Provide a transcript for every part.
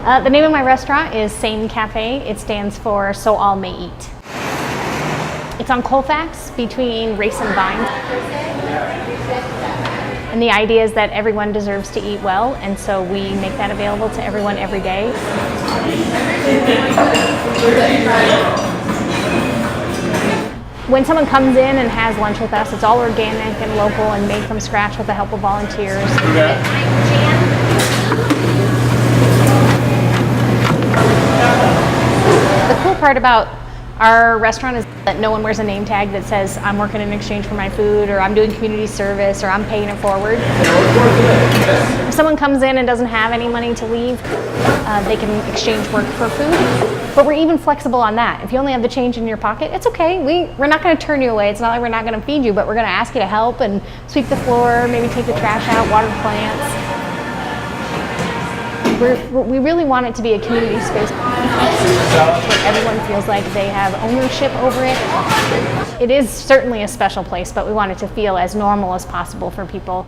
The name of my restaurant is Sane Cafe. It stands for So All May Eat. It's on Colfax between Race and Vine. And the idea is that everyone deserves to eat well, and so we make that available to everyone every day. When someone comes in and has lunch with us, it's all organic and local and made from scratch with the help of volunteers. The cool part about our restaurant is that no one wears a name tag that says I'm working in exchange for my food, or I'm doing community service, or I'm paying it forward. If someone comes in and doesn't have any money to leave, they can exchange work for food. But we're even flexible on that. If you only have the change in your pocket, it's okay. We're not going to turn you away. It's not like we're not going to feed you, but we're going to ask you to help and sweep the floor, maybe take the trash out, water plants. We really want it to be a community space where everyone feels like they have ownership over it. It is certainly a special place, but we want it to feel as normal as possible for people.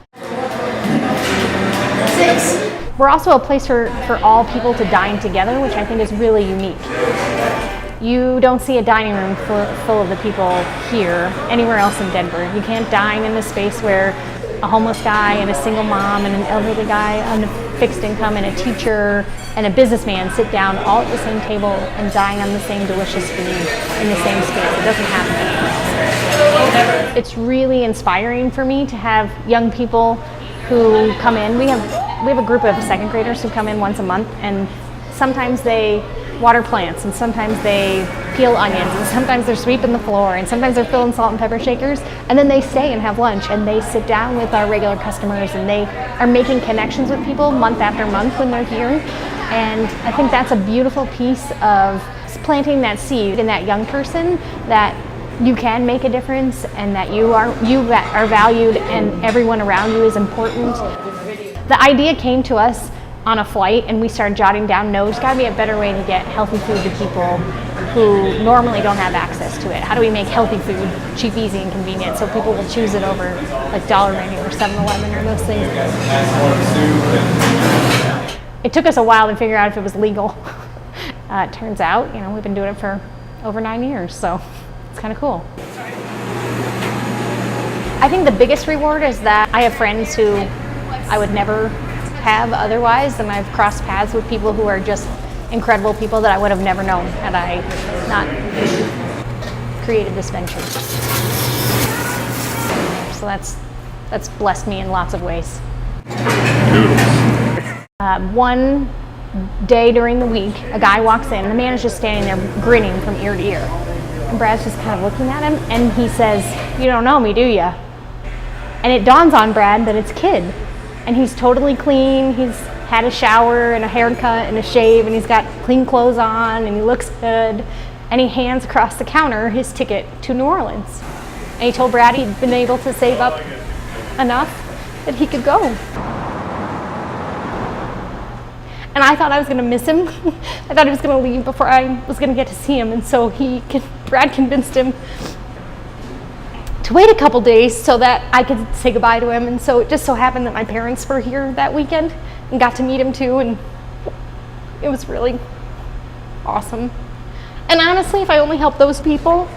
We're also a place for all people to dine together, which I think is really unique. You don't see a dining room full of the people here anywhere else in Denver. You can't dine in a space where a homeless guy and a single mom and an elderly guy on a fixed income and a teacher and a businessman sit down all at the same table and dine on the same delicious food in the same space. It doesn't happen anywhere else. It's really inspiring for me to have young people who come in. We have a group of second graders who come in once a month, and sometimes they water plants, and sometimes they peel onions, and sometimes they're sweeping the floor, and sometimes they're filling salt and pepper shakers, and then they stay and have lunch, and they sit down with our regular customers, and they are making connections with people month after month when they're here. And I think that's a beautiful piece of planting that seed in that young person, that you can make a difference, and that you are valued, and everyone around you is important. The idea came to us on a flight, and we started jotting down, no, there's got to be a better way to get healthy food to people who normally don't have access to it. How do we make healthy food cheap, easy, and convenient so people will choose it over like Dollar Menu or 7-Eleven or those things? It took us a while to figure out if it was legal. It turns out, we've been doing it for over 9 years, so it's kind of cool. I think the biggest reward is that I have friends who I would never have otherwise, and I've crossed paths with people who are just incredible people that I would have never known had I not created this venture. So that's blessed me in lots of ways. One day during the week, a guy walks in, the man is just standing there grinning from ear to ear. And Brad's just kind of looking at him, and he says, "You don't know me, do you?" And it dawns on Brad that it's Kid. And he's totally clean. He's had a shower and a haircut and a shave, and he's got clean clothes on, and he looks good. And he hands across the counter his ticket to New Orleans. And he told Brad he'd been able to save up enough that he could go. And I thought I was going to miss him. I thought he was going to leave before I was going to get to see him. And so Brad convinced him to wait a couple days so that I could say goodbye to him. And so it just so happened that my parents were here that weekend and got to meet him too, and it was really awesome. And honestly, if I only helped those people,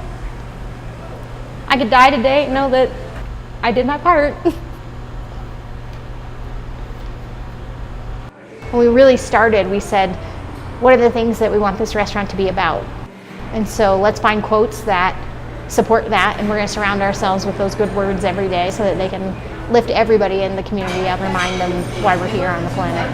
I could die today and know that I did my part. When we really started, we said, what are the things that we want this restaurant to be about? And so let's find quotes that support that, and we're going to surround ourselves with those good words every day so that they can lift everybody in the community up, remind them why we're here on the planet.